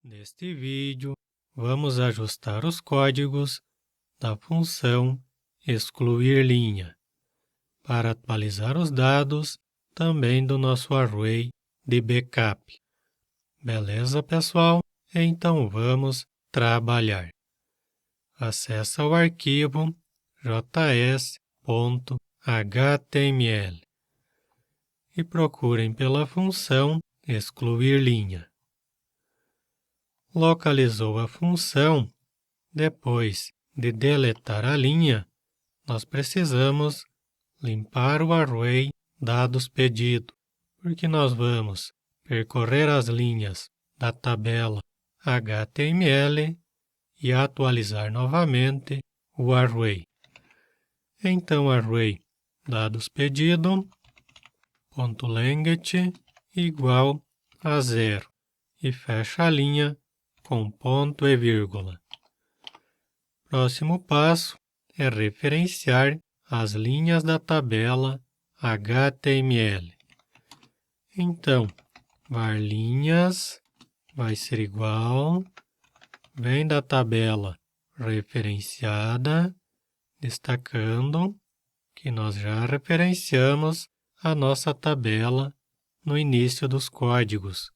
Neste vídeo, vamos ajustar os códigos da função excluir linha para atualizar os dados também do nosso array de backup. Beleza, pessoal? Então vamos trabalhar. Acesse o arquivo js.html e procurem pela função excluir linha. Localizou a função, depois de deletar a linha, nós precisamos limpar o array dados pedido, porque nós vamos percorrer as linhas da tabela HTML e atualizar novamente o array. Então, array dados pedido, ponto length igual a 0 e fecha a linha com ponto e vírgula. Próximo passo é referenciar as linhas da tabela HTML. Então, var linhas vai ser igual, vem da tabela referenciada, destacando que nós já referenciamos a nossa tabela no início dos códigos.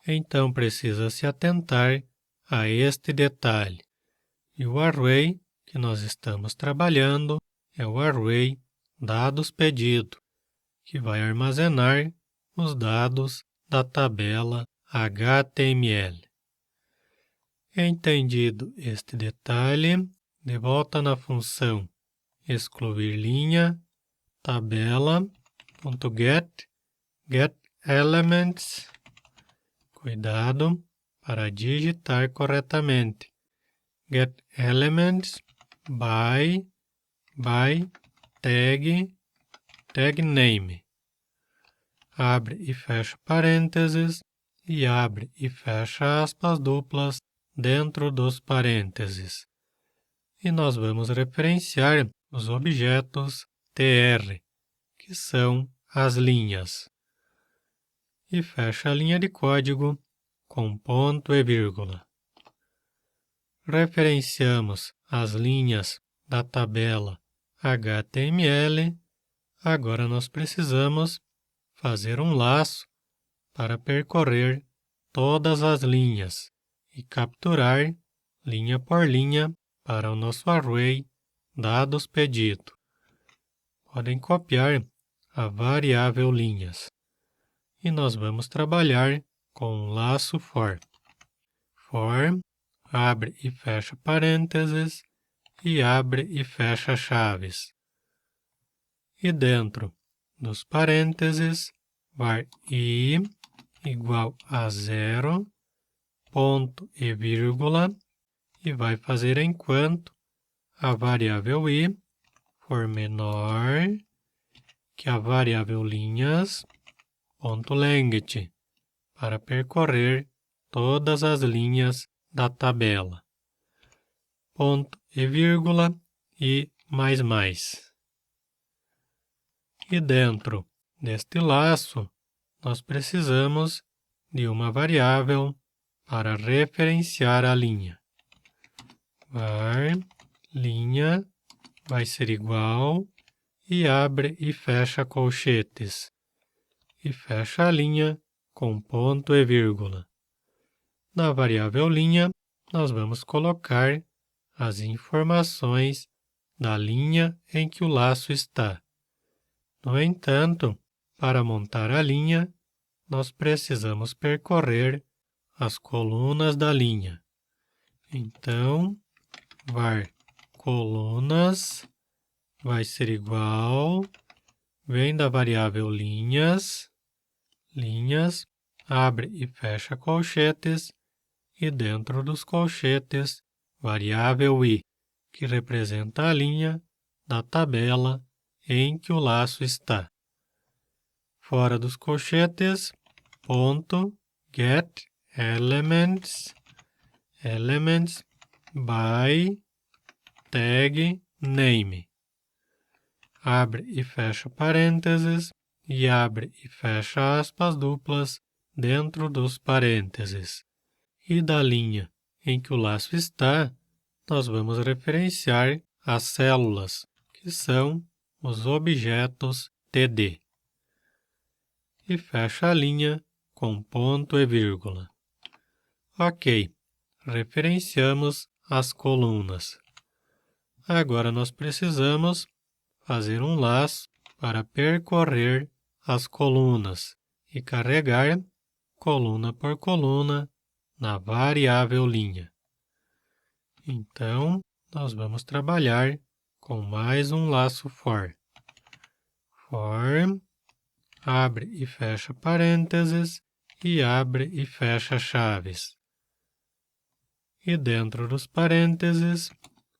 Então, precisa se atentar a este detalhe. E o array que nós estamos trabalhando é o array dados pedido, que vai armazenar os dados da tabela HTML. Entendido este detalhe, de volta na função excluir linha, tabela.get, getElements. Cuidado para digitar corretamente. GetElements by tag name. Abre e fecha parênteses e abre e fecha aspas duplas dentro dos parênteses. E nós vamos referenciar os objetos tr, que são as linhas. E fecha a linha de código com ponto e vírgula. Referenciamos as linhas da tabela HTML. Agora nós precisamos fazer um laço para percorrer todas as linhas e capturar linha por linha para o nosso array dados pedido. Podem copiar a variável linhas. E nós vamos trabalhar com um laço for. For, abre e fecha parênteses e abre e fecha chaves. E dentro dos parênteses, var i igual a 0, ponto e vírgula, e vai fazer enquanto a variável i for menor que a variável linhas, ponto length, para percorrer todas as linhas da tabela. Ponto e vírgula e mais. E dentro deste laço, nós precisamos de uma variável para referenciar a linha. Var linha vai ser igual e abre e fecha colchetes. E fecha a linha com ponto e vírgula. Na variável linha, nós vamos colocar as informações da linha em que o laço está. No entanto, para montar a linha, nós precisamos percorrer as colunas da linha. Então, var colunas vai ser igual, vem da variável linhas, abre e fecha colchetes, e dentro dos colchetes, variável i, que representa a linha da tabela em que o laço está. Fora dos colchetes, ponto, get, elements by tag name. Abre e fecha parênteses e abre e fecha aspas duplas dentro dos parênteses. e da linha em que o laço está, nós vamos referenciar as células, que são os objetos TD. E fecha a linha com ponto e vírgula. Ok, referenciamos as colunas. Agora nós precisamos fazer um laço para percorrer as colunas e carregar coluna por coluna na variável linha. Então, nós vamos trabalhar com mais um laço for. For, abre e fecha parênteses e abre e fecha chaves. E dentro dos parênteses,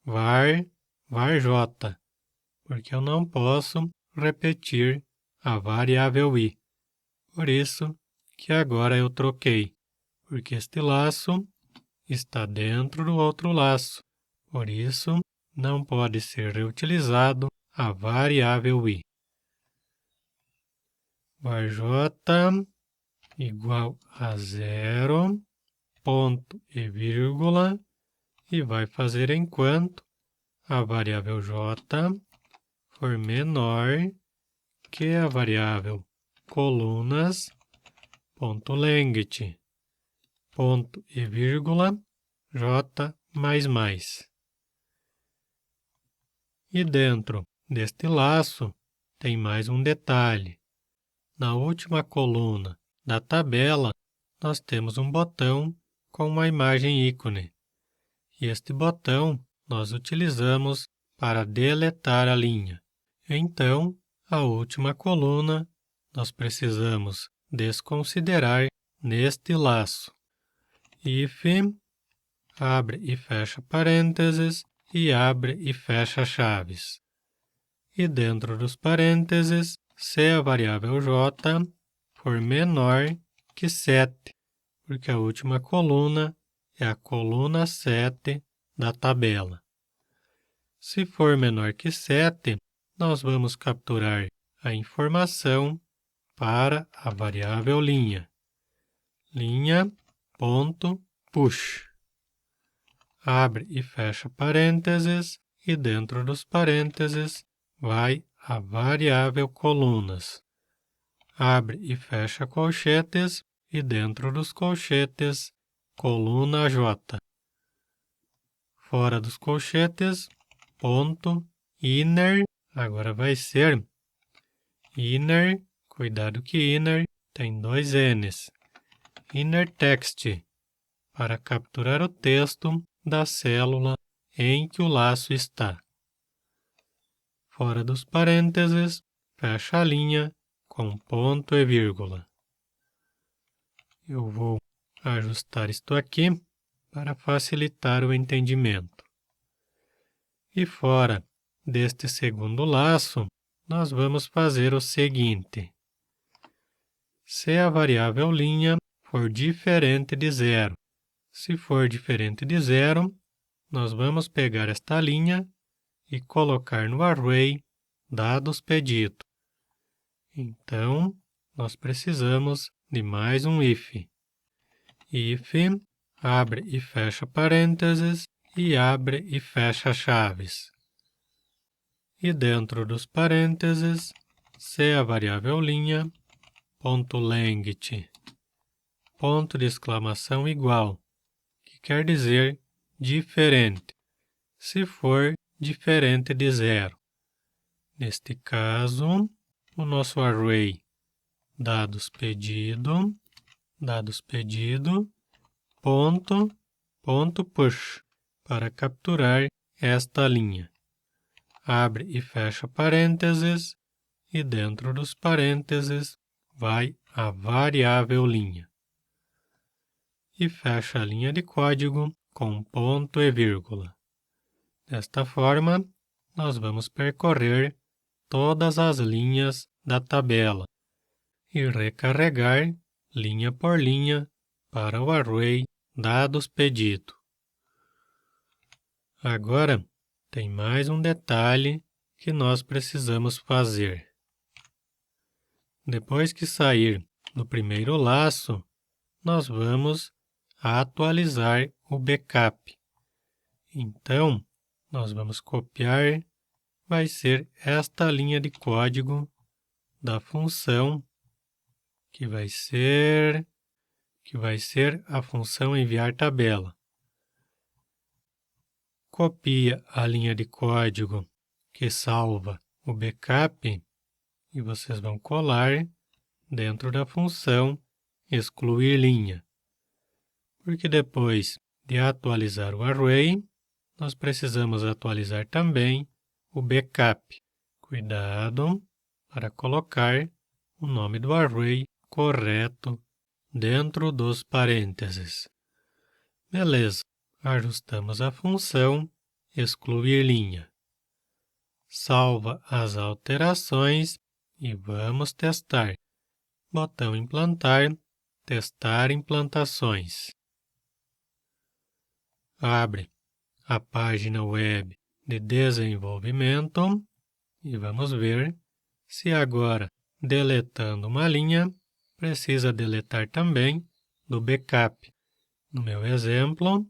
var j, porque eu não posso repetir a variável i. Por isso que agora eu troquei, porque este laço está dentro do outro laço. Por isso, não pode ser reutilizado a variável i. Var j igual a 0, ponto e vírgula, e vai fazer enquanto a variável j for menor que a variável colunas, ponto length, ponto e vírgula, j mais mais. E dentro deste laço tem mais um detalhe. Na última coluna da tabela, nós temos um botão com uma imagem ícone. E este botão nós utilizamos para deletar a linha. Então, a última coluna nós precisamos desconsiderar neste laço. If, abre e fecha parênteses e abre e fecha chaves. E dentro dos parênteses, se a variável j for menor que 7, porque a última coluna é a coluna 7 da tabela. Se for menor que 7, nós vamos capturar a informação para a variável linha. Linha, ponto, push. Abre e fecha parênteses e dentro dos parênteses vai a variável colunas. Abre e fecha colchetes e dentro dos colchetes, coluna J. Fora dos colchetes, ponto, inner, agora vai ser inner, cuidado que inner tem dois N's. Inner text, para capturar o texto da célula em que o laço está. Fora dos parênteses, fecha a linha com ponto e vírgula. Eu vou ajustar isto aqui para facilitar o entendimento. E fora deste segundo laço, nós vamos fazer o seguinte. Se a variável linha for diferente de 0, se for diferente de 0, nós vamos pegar esta linha e colocar no array dados pedido. Então, nós precisamos de mais um if. If, abre e fecha parênteses e abre e fecha chaves. E dentro dos parênteses, se a variável linha, ponto length, ponto de exclamação igual, que quer dizer diferente, se for diferente de 0. Neste caso, o nosso array dados pedido, ponto push, para capturar esta linha. Abre e fecha parênteses, e dentro dos parênteses vai a variável linha. E fecha a linha de código com ponto e vírgula. Desta forma, nós vamos percorrer todas as linhas da tabela e recarregar linha por linha para o array dados pedido. Agora, tem mais um detalhe que nós precisamos fazer. Depois que sair do primeiro laço, nós vamos atualizar o backup. Então, nós vamos copiar, vai ser esta linha de código da função, que vai ser a função enviar tabela. Copia a linha de código que salva o backup e vocês vão colar dentro da função excluir linha. Porque depois de atualizar o array, nós precisamos atualizar também o backup. Cuidado para colocar o nome do array correto dentro dos parênteses. Beleza, ajustamos a função excluir linha. Salva as alterações e vamos testar. Botão implantar, testar implantações. Abre a página web de desenvolvimento e vamos ver se agora, deletando uma linha, precisa deletar também do backup. No meu exemplo,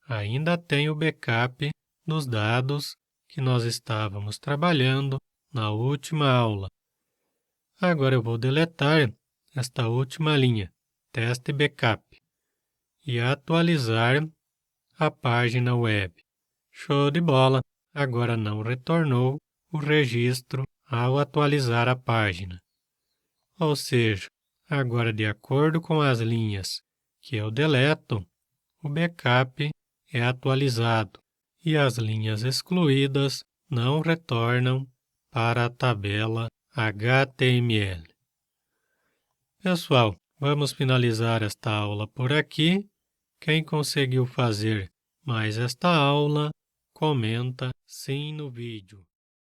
ainda tem o backup dos dados que nós estávamos trabalhando na última aula. Agora eu vou deletar esta última linha, teste backup, e atualizar a página web. Show de bola! Agora não retornou o registro ao atualizar a página. Ou seja, agora de acordo com as linhas que eu deleto, o backup é atualizado e as linhas excluídas não retornam para a tabela HTML. Pessoal, vamos finalizar esta aula por aqui. Quem conseguiu fazer mais esta aula, comenta sim no vídeo.